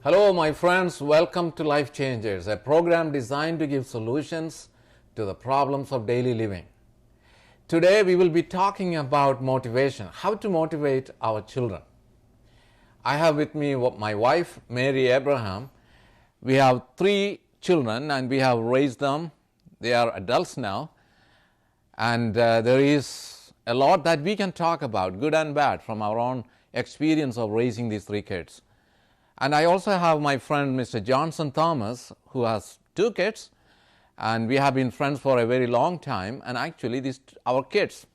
Hello my friends, welcome to LifeChangers, a program designed to give solutions to the problems of daily living. Today we will be talking about motivation, how to motivate our children. I have with me my wife, Mary Abraham. We have 3 children and we have raised them. They are adults now. And there is a lot that we can talk about, good and bad, from our own experience of raising these 3 kids. And I also have my friend Mr. Johnson Thomas, who has 2 kids, and we have been friends for a very long time. And actually, our kids,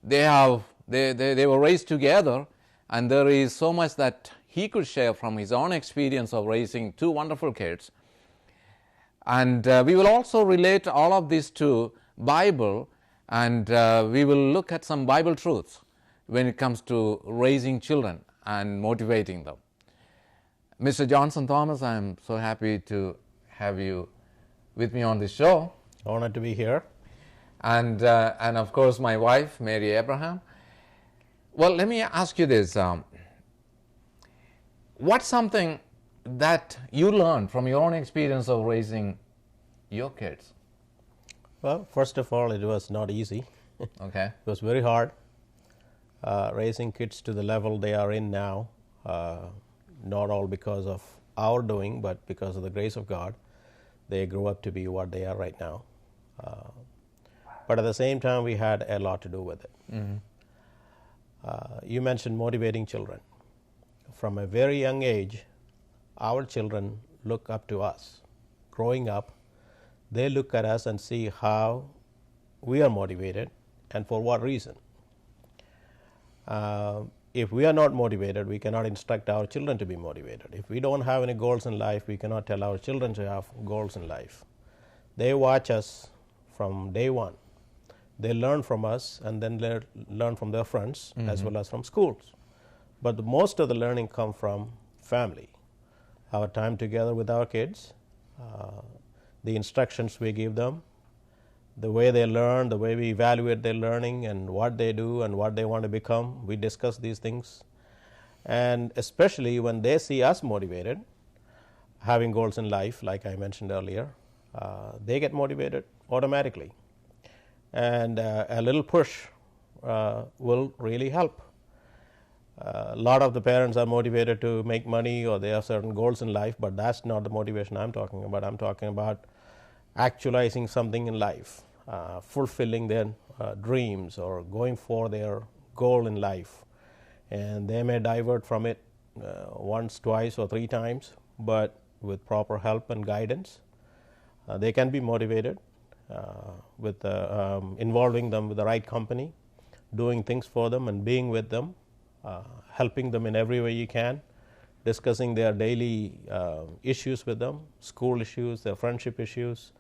they were raised together, and there is so much that he could share from his own experience of raising 2 wonderful kids. And we will also relate all of this to Bible, and we will look at some Bible truths when it comes to raising children and motivating them. Mr. Johnson Thomas, I am so happy to have you with me on this show. Honored to be here. And of course, my wife, Mary Abraham. Well, let me ask you this. What's something that you learned from your own experience of raising your kids? Well, first of all, it was not easy. Okay. It was very hard. Raising kids to the level they are in now, not all because of our doing, but because of the grace of God, they grew up to be what they are right now. But at the same time, we had a lot to do with it. Mm-hmm. You mentioned motivating children. From a very young age, our children look up to us. Growing up, they look at us and see how we are motivated and for what reason. If we are not motivated, we cannot instruct our children to be motivated. If we don't have any goals in life, we cannot tell our children to have goals in life. They watch us from day one. They learn from us and then learn from their friends, mm-hmm, as well as from schools. But most of the learning comes from family. Our time together with our kids, the instructions we give them, the way they learn, the way we evaluate their learning and what they do and what they want to become. We discuss these things. And especially when they see us motivated, having goals in life, like I mentioned earlier, they get motivated automatically. And a little push will really help. A lot of the parents are motivated to make money or they have certain goals in life, but that's not the motivation I'm talking about. I'm talking about actualizing something in life, fulfilling their dreams or going for their goal in life. And they may divert from it once, twice, or 3 times, but with proper help and guidance, they can be motivated with involving them with the right company, doing things for them and being with them, helping them in every way you can, discussing their daily issues with them, school issues, their friendship issues,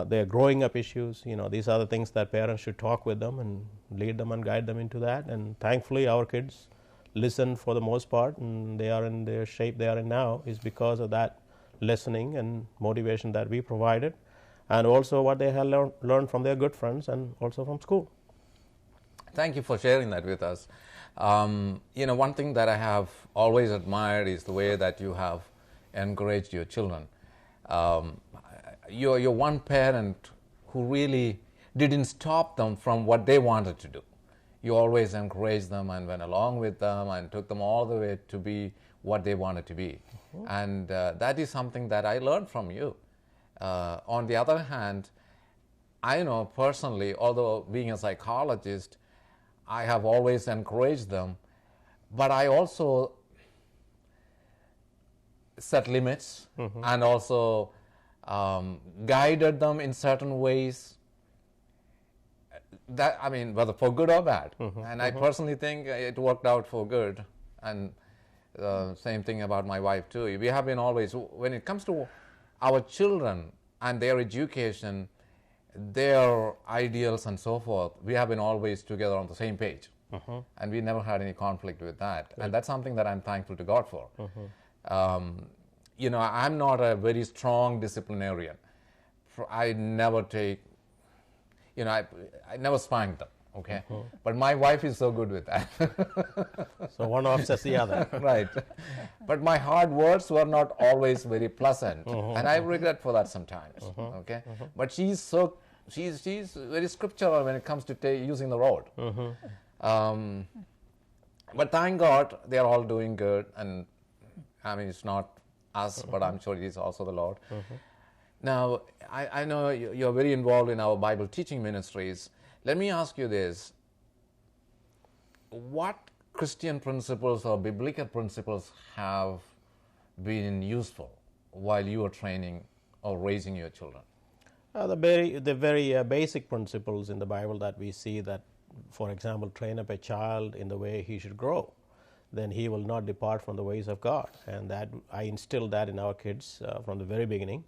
their growing up issues. These are the things that parents should talk with them and lead them and guide them into that. And thankfully, our kids listen for the most part, and they are in the shape they are in now is because of that listening and motivation that we provided, and also what they have learned from their good friends and also from school. Thank you for sharing that with us. One thing that I have always admired is the way that you have encouraged your children. You're one parent who really didn't stop them from what they wanted to do. You always encouraged them and went along with them and took them all the way to be what they wanted to be. Mm-hmm. And that is something that I learned from you. On the other hand, I know personally, although being a psychologist, I have always encouraged them, but I also set limits and also guided them in certain ways. That, I mean, whether for good or bad. And I personally think it worked out for good. And same thing about my wife too. We have been always, when it comes to our children and their education, their ideals and so forth, we have been always together on the same page. And we never had any conflict with that. And that's something that I'm thankful to God for. You know, I'm not a very strong disciplinarian. I never take, you know, I never spank them, okay? But my wife is so good with that. So one offsets the other. Right. But my hard words were not always very pleasant. And I regret for that sometimes, okay? But she's very scriptural when it comes to using the road. But thank God they're all doing good. And I mean, it's not us, but I'm sure it is also the Lord. Now, I know you're very involved in our Bible teaching ministries. Let me ask you this. What Christian principles or biblical principles have been useful while you were training or raising your children? The very basic principles in the Bible that we see that, for example, train up a child in the way he should grow, then he will not depart from the ways of God. And that I instilled that in our kids from the very beginning.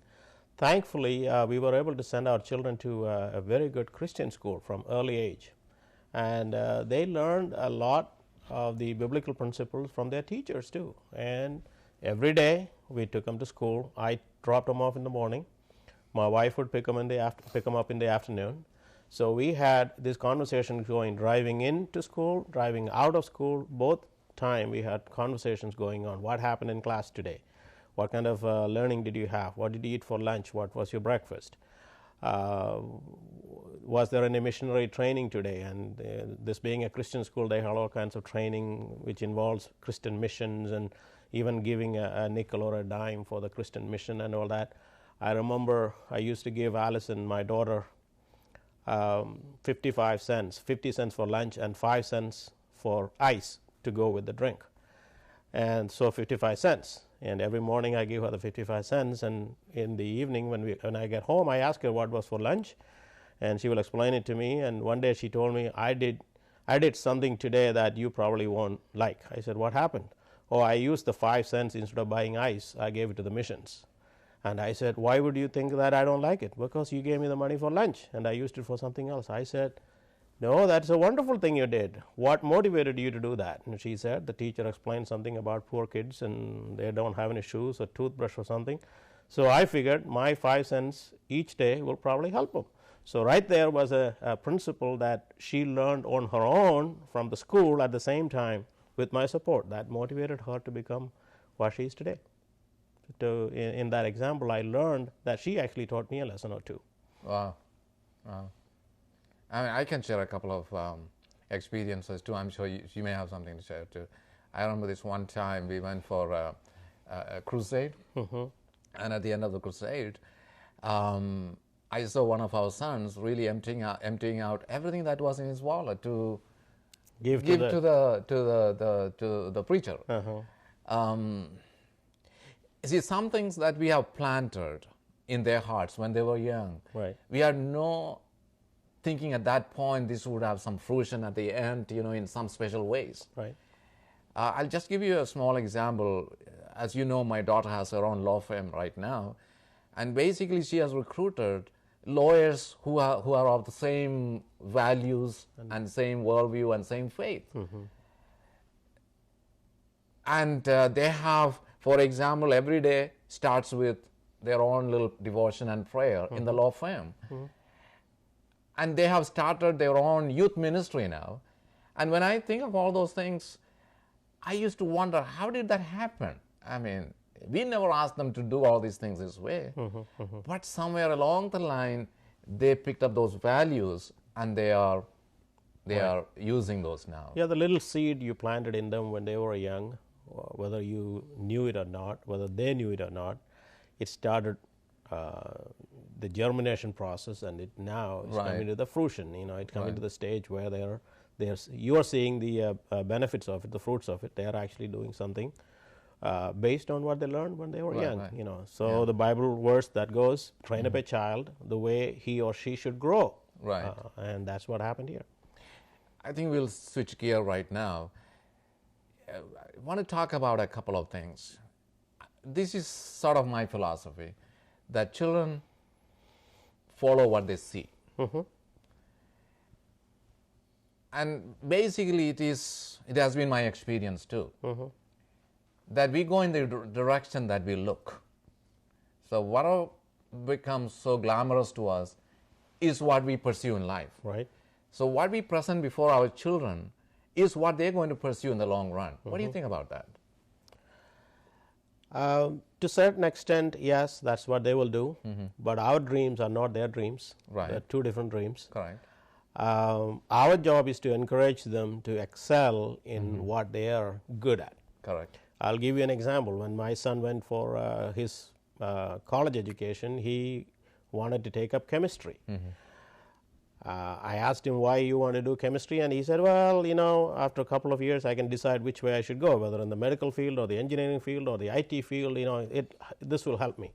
Thankfully, we were able to send our children to a very good Christian school from early age. And they learned a lot of the biblical principles from their teachers too. And every day we took them to school. I dropped them off in the morning. My wife would pick them up in the afternoon. So we had this conversation going, driving into school, driving out of school. Both time we had conversations going on. What happened in class today? What kind of learning did you have? What did you eat for lunch? What was your breakfast? Was there any missionary training today? And this being a Christian school, they have all kinds of training which involves Christian missions and even giving a nickel or a dime for the Christian mission and all that. I remember I used to give Allison, my daughter, 55 cents, 50 cents for lunch and 5 cents for ice to go with the drink. And so 55 cents. And every morning I give her the 55 cents. And in the evening when I get home, I ask her what was for lunch. And she will explain it to me. And one day she told me, I did something today that you probably won't like. I said, what happened? Oh, I used the 5 cents instead of buying ice. I gave it to the missions. And I said, why would you think that I don't like it? Because you gave me the money for lunch and I used it for something else. I said, no, that's a wonderful thing you did. What motivated you to do that? And she said, the teacher explained something about poor kids and they don't have any shoes or toothbrush or something. So I figured my 5 cents each day will probably help them. So right there was a principle that she learned on her own from the school at the same time with my support that motivated her to become what she is today. In that example, I learned that she actually taught me a lesson or two. Wow. Wow. I mean, I can share a couple of experiences too. I'm sure you may have something to share too. I remember this one time we went for a crusade, and at the end of the crusade, I saw one of our sons really emptying out everything that was in his wallet to give to the preacher. See, some things that we have planted in their hearts when they were young, right. We are no thinking at that point this would have some fruition at the end, in some special ways. Right. I'll just give you a small example. As you know, my daughter has her own law firm right now, and basically she has recruited lawyers who are of the same values and same worldview and same faith. And they have, for example, every day starts with their own little devotion and prayer in the law firm. And they have started their own youth ministry now. And when I think of all those things, I used to wonder, how did that happen? I mean, we never asked them to do all these things this way. But somewhere along the line, they picked up those values and they are using those now. Yeah, the little seed you planted in them when they were young, whether you knew it or not, whether they knew it or not, it started the germination process, and it now is coming to the fruition. It's coming to the stage where you are seeing the benefits of it, the fruits of it. They are actually doing something based on what they learned when they were Right, young. right. So the Bible verse that goes, train up a child the way he or she should grow. Right. And that's what happened here. I think we'll switch gear right now. I want to talk about a couple of things. This is sort of my philosophy, that children follow what they see. And basically it has been my experience too, that we go in the direction that we look. So whatever becomes so glamorous to us is what we pursue in life. Right. So what we present before our children is what they're going to pursue in the long run. What do you think about that? To a certain extent, yes, that's what they will do. But our dreams are not their dreams. Right. They're two different dreams. Correct. Our job is to encourage them to excel in what they are good at. Correct. I'll give you an example. When my son went for his college education, he wanted to take up chemistry. I asked him why you want to do chemistry, and he said, well, after a couple of years I can decide which way I should go, whether in the medical field or the engineering field or the IT field, this will help me.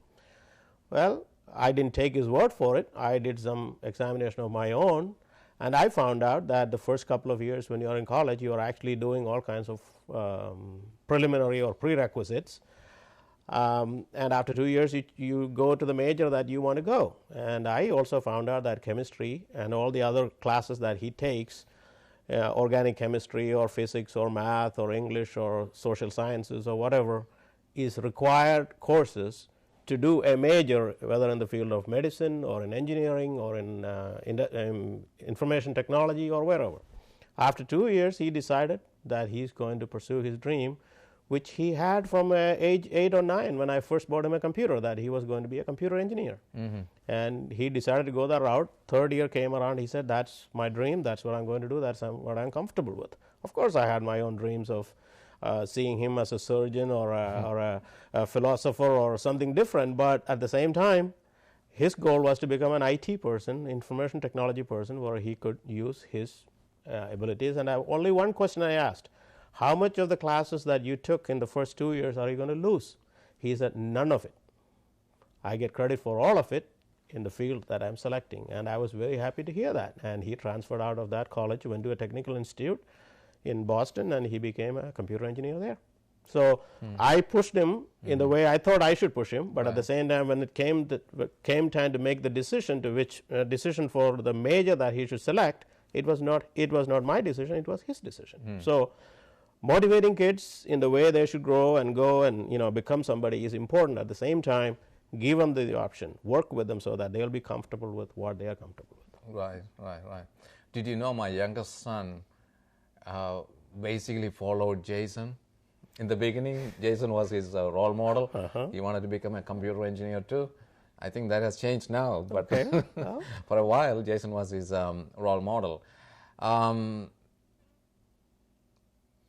Well, I didn't take his word for it. I did some examination of my own, and I found out that the first couple of years when you're in college, you are actually doing all kinds of preliminary or prerequisites. And after 2 years, you go to the major that you want to go. And I also found out that chemistry and all the other classes that he takes, organic chemistry or physics or math or English or social sciences or whatever, is required courses to do a major, whether in the field of medicine or in engineering or in information technology or wherever. After 2 years, he decided that he's going to pursue his dream, which he had from age 8 or 9 when I first bought him a computer, that he was going to be a computer engineer. And he decided to go that route. Third year came around, he said, that's my dream, that's what I'm going to do, that's what I'm comfortable with. Of course, I had my own dreams of seeing him as a surgeon or a philosopher or something different, but at the same time, his goal was to become an IT person, information technology person, where he could use his abilities. And only one question I asked: how much of the classes that you took in the first 2 years are you going to lose? He said, none of it. I get credit for all of it in the field that I'm selecting. And I was very happy to hear that. And he transferred out of that college, went to a technical institute in Boston, and he became a computer engineer there. So I pushed him in the way I thought I should push him, but at the same time, when it came time to make the decision decision for the major that he should select, it was not my decision, it was his decision. So motivating kids in the way they should grow and go and become somebody is important. At the same time, give them the option, work with them so that they'll be comfortable with what they are comfortable with. Right. Did you know my youngest son basically followed Jason? In the beginning, Jason was his role model. He wanted to become a computer engineer too. I think that has changed now, but for a while, Jason was his role model.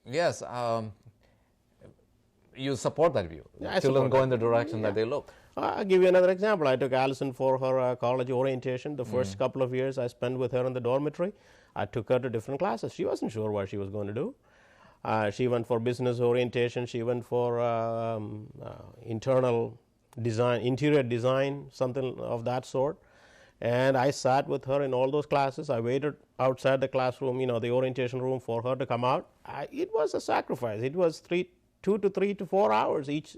Yes, you support that view. Yeah, children go in the direction that they look. I'll give you another example. I took Allison for her college orientation. The first couple of years I spent with her in the dormitory. I took her to different classes. She wasn't sure what she was going to do. She went for business orientation. She went for interior design, something of that sort. And I sat with her in all those classes. I waited outside the classroom, the orientation room, for her to come out. It was a sacrifice. It was 2 to 3 to 4 hours each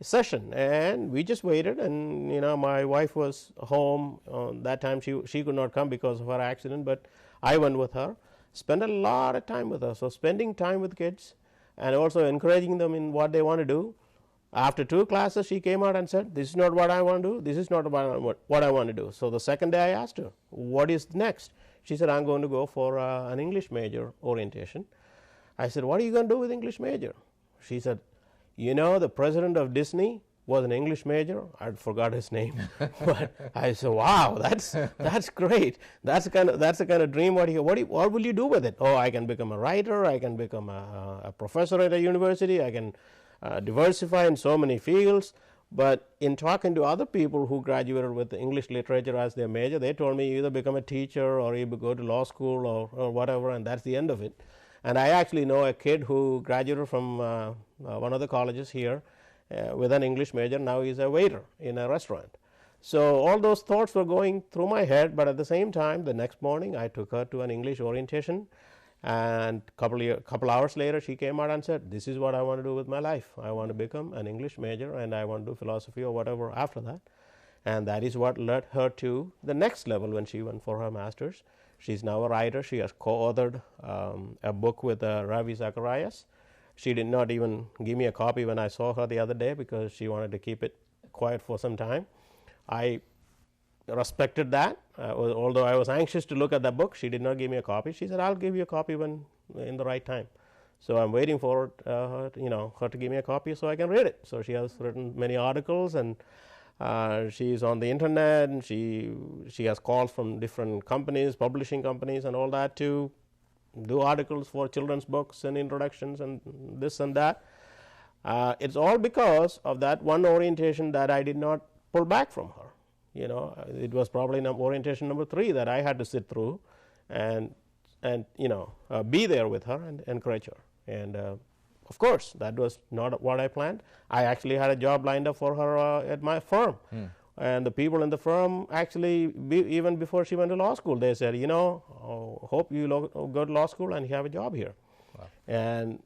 session, and we just waited. And my wife was home that time. She could not come because of her accident, but I went with her, spent a lot of time with her. So spending time with kids and also encouraging them in what they want to do. After 2 classes, she came out and said, this is not what I want to do, this is not what I want to do. So the second day I asked her, what is next? She said, I'm going to go for an English major orientation. I said, what are you going to do with English major? She said, the president of Disney was an English major. I forgot his name. But I said, wow, that's great. That's the kind of dream. What will you do with it? Oh, I can become a writer. I can become a professor at a university. I can diversify in so many fields. But in talking to other people who graduated with English literature as their major, they told me you either become a teacher or you go to law school or whatever, and that's the end of it. And I actually know a kid who graduated from one of the colleges here with an English major. Now he's a waiter in a restaurant. So all those thoughts were going through my head, but at the same time, the next morning I took her to an English orientation, and couple hours later she came out and said, this is what I want to do with my life. I want to become an English major, and I want to do philosophy or whatever after that. And that is what led her to the next level when she went for her master's. She's now a writer. She has co-authored a book with Ravi Zacharias. She did not even give me a copy when I saw her the other day because she wanted to keep it quiet for some time. I respected that. Although I was anxious to look at the book, she did not give me a copy. She said, I'll give you a copy when in the right time. So I'm waiting for her to give me a copy so I can read it. So she has written many articles, and she's on the internet, and she has calls from different companies, publishing companies and all that, to do articles for children's books and introductions and this and that. It's all because of that one orientation that I did not pull back from her. It was probably orientation number 3 that I had to sit through and be there with her and encourage her. And of course, that was not what I planned. I actually had a job lined up for her at my firm. And the people in the firm actually, even before she went to law school, they said, hope you go to law school and you have a job here. Wow. And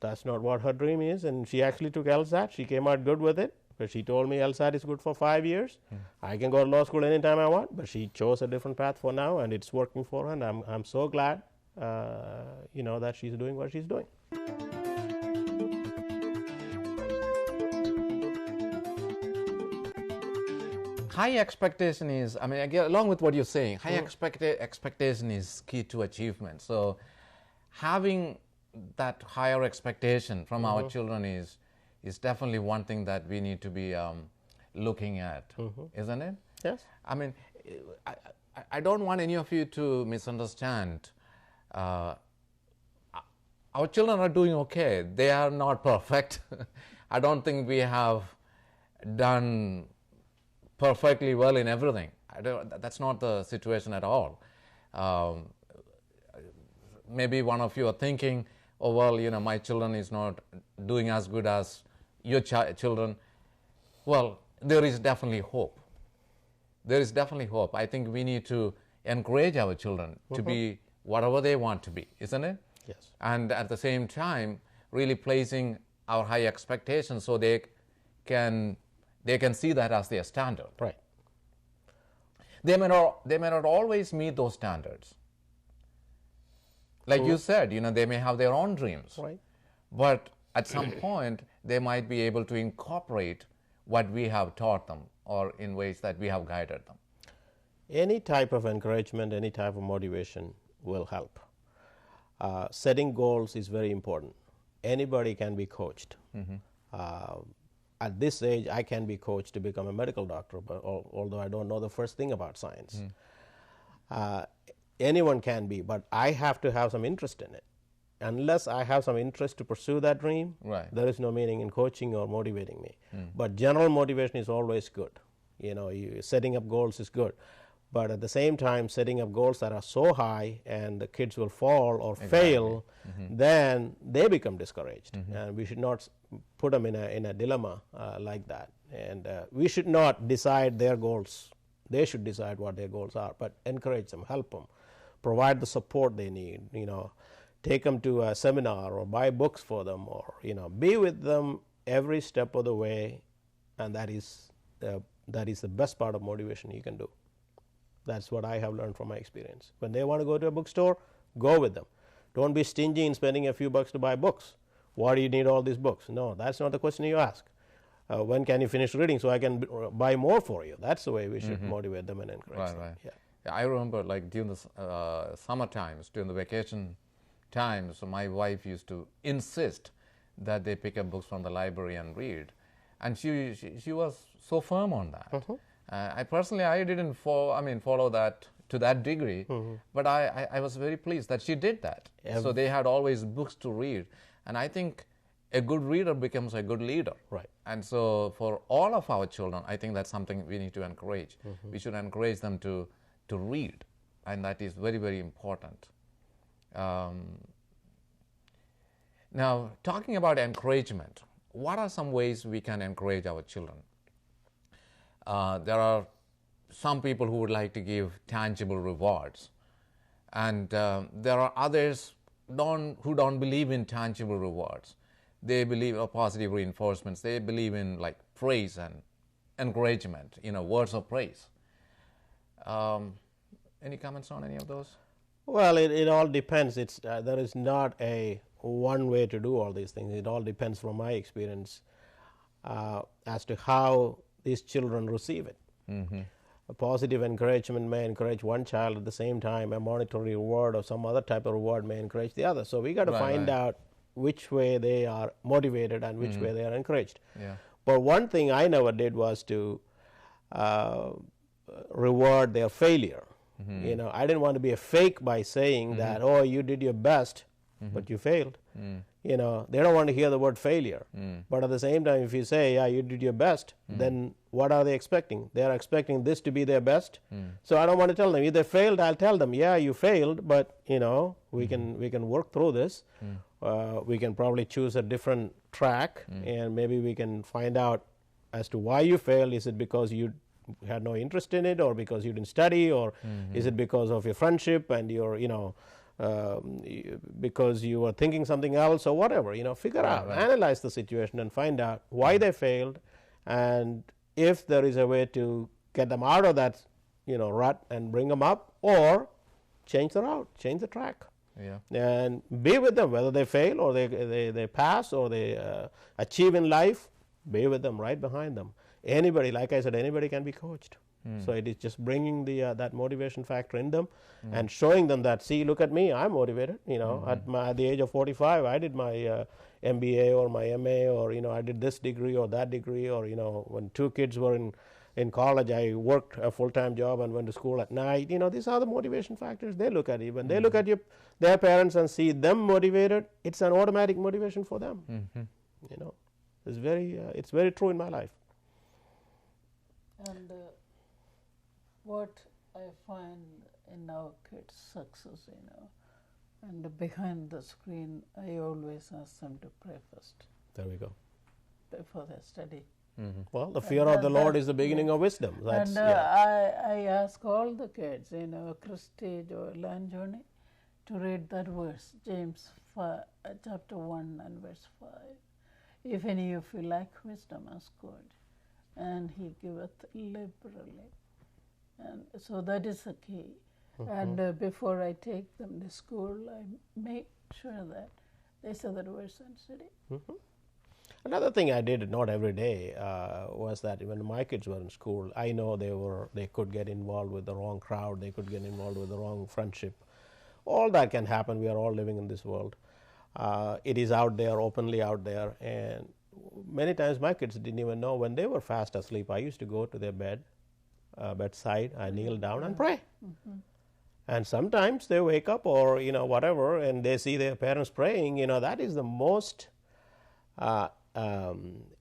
that's not what her dream is. And she actually took LSAT. She came out good with it. But she told me LSAT is good for 5 years. I can go to law school anytime I want. But she chose a different path for now, and it's working for her. And I'm so glad, that she's doing what she's doing. High expectation is, along with what you're saying, high expectation is key to achievement. So having that higher expectation from our children is definitely one thing that we need to be looking at, isn't it? Yes. I don't want any of you to misunderstand. Our children are doing okay. They are not perfect. I don't think we have done perfectly well in everything. That's not the situation at all. Maybe one of you are thinking, oh, well, my children is not doing as good as your children. Well, there is definitely hope. There is definitely hope. I think we need to encourage our children to be whatever they want to be, isn't it? Yes. And at the same time, really placing our high expectations so they can see that as their standard. Right. They may not always meet those standards. Like you said, they may have their own dreams. Right. But at some point, they might be able to incorporate what we have taught them or in ways that we have guided them. Any type of encouragement, any type of motivation will help. Setting goals is very important. Anybody can be coached. At this age, I can be coached to become a medical doctor, but although I don't know the first thing about science. Anyone can be, but I have to have some interest in it. Unless I have some interest to pursue that dream, there is no meaning in coaching or motivating me. But general motivation is always good. Setting up goals is good. But at the same time, setting up goals that are so high and the kids will fall or fail, then they become discouraged. And we should not put them in a dilemma like that. And we should not decide their goals. They should decide what their goals are, but encourage them, help them, provide the support they need, take them to a seminar or buy books for them, or, be with them every step of the way. And that is the best part of motivation you can do. That's what I have learned from my experience. When they want to go to a bookstore, go with them. Don't be stingy in spending a few bucks to buy books. Why do you need all these books? No, that's not the question you ask. When can you finish reading so I can buy more for you? That's the way we should motivate them and encourage them. Right. Yeah, I remember during the summer times, during the vacation times, my wife used to insist that they pick up books from the library and read. And she was so firm on that. I personally didn't follow that to that degree, but I was very pleased that she did that. So they had always books to read. And I think a good reader becomes a good leader. Right. And so for all of our children, I think that's something we need to encourage. We should encourage them to read, and that is very, very important. Now, talking about encouragement, what are some ways we can encourage our children? There are some people who would like to give tangible rewards, and there are others who don't believe in tangible rewards. They believe in positive reinforcements. They believe in like praise and encouragement, words of praise. Any comments on any of those? Well, it all depends. There is not a one way to do all these things. It all depends, from my experience, as to how these children receive it. Mm-hmm. A positive encouragement may encourage one child, at the same time a monetary reward or some other type of reward may encourage the other. So we got to find out which way they are motivated and which way they are encouraged. Yeah. But one thing I never did was to reward their failure. Mm-hmm. I didn't want to be a fake by saying that, oh, you did your best, but you failed. They don't want to hear the word failure. But at the same time, if you say, yeah, you did your best, then what are they expecting? They are expecting this to be their best. So I don't want to tell them. If they failed, I'll tell them, yeah, you failed, but we can work through this. We can probably choose a different track, and maybe we can find out as to why you failed. Is it because you had no interest in it, or because you didn't study, or is it because of your friendship and your because you were thinking something else, or whatever? Figure out, analyze the situation and find out why they failed, and if there is a way to get them out of that rut and bring them up, or change the route, change the track. Yeah. And be with them, whether they fail or they pass or they achieve in life. Be with them, right behind them. Anybody, like I said, anybody can be coached. So it is just bringing that motivation factor in them and showing them that, see, look at me, I'm motivated. At the age of 45, I did my MBA or my MA, or I did this degree or that degree, or when 2 kids were in college, I worked a full-time job and went to school at night. These are the motivation factors they look at. When they look at their parents and see them motivated, it's an automatic motivation for them. It's very true in my life. And what I find in our kids' success, and behind the screen, I always ask them to pray first. There we go. Before they study. Well, the fear of the Lord is the beginning of wisdom. And I ask all the kids, Christy, Joel, and Johnny, to read that verse, James 5, chapter 1 and verse 5. If any of you lack wisdom, ask God, and He giveth liberally. And so that is the key. And before I take them to school, I make sure that they say that verse and study. Another thing I did, not every day, was that when my kids were in school, I know they could get involved with the wrong crowd, they could get involved with the wrong friendship. All that can happen. We are all living in this world. It is out there, openly out there, and many times my kids didn't even know. When they were fast asleep, I used to go to their bedside, I kneel down and pray. And sometimes they wake up or whatever, and they see their parents praying. That is the most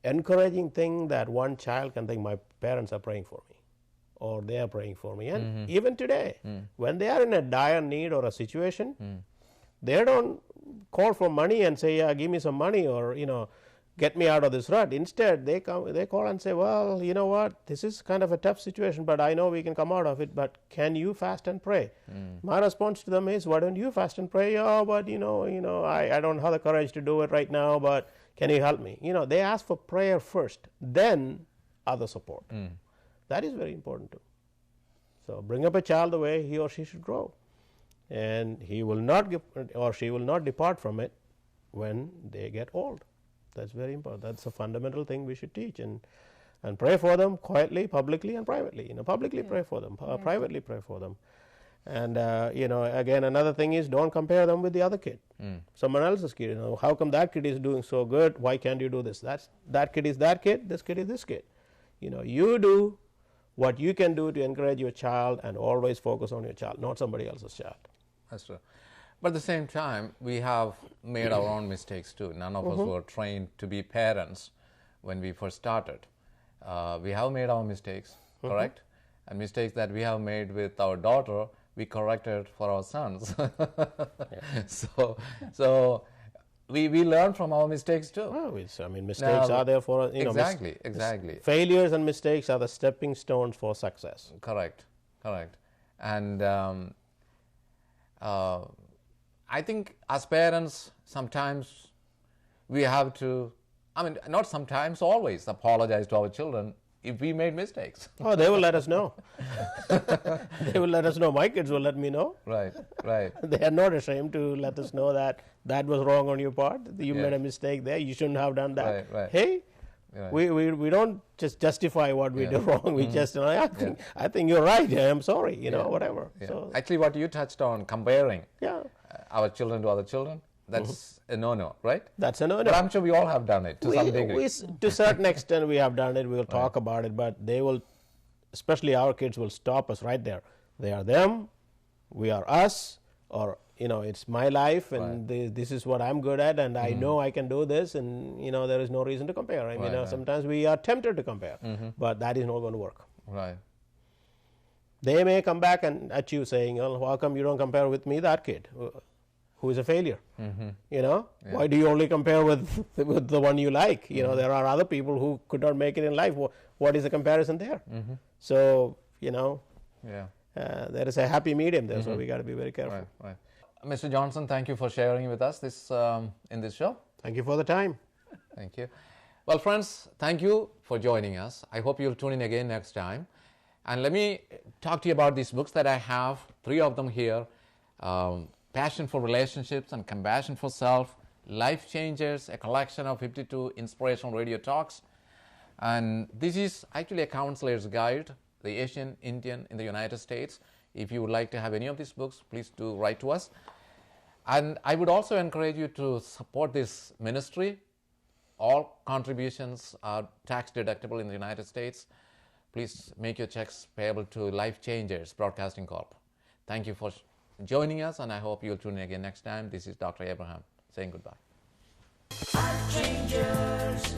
encouraging thing that one child can think. My parents are praying for me, or they are praying for me. And even today, when they are in a dire need or a situation, they don't call for money and say, yeah, give me some money, or get me out of this rut. Instead, they call and say, well, you know what, this is kind of a tough situation, but I know we can come out of it, but can you fast and pray? My response to them is, why don't you fast and pray? Oh, but I don't have the courage to do it right now, but can you help me? They ask for prayer first, then other support. That is very important too. So bring up a child the way he or she should grow, and he will not or she will not depart from it when they get old. That's very important. That's a fundamental thing we should teach, and pray for them quietly, publicly, and privately. Publicly pray for them, privately pray for them. And again, another thing is, don't compare them with the other kid, someone else's kid. How come that kid is doing so good? Why can't you do this? That kid is that kid. This kid is this kid. You do what you can do to encourage your child, and always focus on your child, not somebody else's child. That's true. But at the same time, we have made our own mistakes too. None of us were trained to be parents when we first started. We have made our mistakes, correct? And mistakes that we have made with our daughter, we corrected for our sons. So we learn from our mistakes too. Oh, mistakes are there for Exactly. Failures and mistakes are the stepping stones for success. Correct. And I think as parents, sometimes we have to, not sometimes, always apologize to our children if we made mistakes. Oh, they will let us know. They will let us know. My kids will let me know. Right. They are not ashamed to let us know that was wrong on your part. You made a mistake there. You shouldn't have done that. Right. Hey, we don't just justify what we do wrong. We just, I think you're right. I'm sorry. Whatever. Yeah. So Actually, what you touched on, comparing our children to other children, that's a no-no, right? That's a no-no. But I'm sure we all have done it to some degree. To a certain extent, we have done it. We'll talk about it, but they will, especially our kids, will stop us right there. They are them, we are us, or it's my life, and this is what I'm good at, and I know I can do this, and there is no reason to compare. Sometimes we are tempted to compare, but that is not going to work. Right. They may come back at you saying, "Oh, how come you don't compare with me, that kid who is a failure?" Why do you only compare with the one you like? There are other people who could not make it in life. What is the comparison there? So there is a happy medium there. So we got to be very careful. Right. Mr. Johnson, thank you for sharing with us this in this show. Thank you for the time. Thank you. Well, friends, thank you for joining us. I hope you'll tune in again next time. And let me talk to you about these books that I have, 3 of them here. Passion for Relationships and Compassion for Self, LifeChangers, a collection of 52 inspirational radio talks. And this is actually a counselor's guide, the Asian, Indian in the United States. If you would like to have any of these books, please do write to us. And I would also encourage you to support this ministry. All contributions are tax deductible in the United States. Please make your checks payable to LifeChangers Broadcasting Corp. Thank you for joining us, and I hope you'll tune in again next time. This is Dr. Abraham saying goodbye. LifeChangers.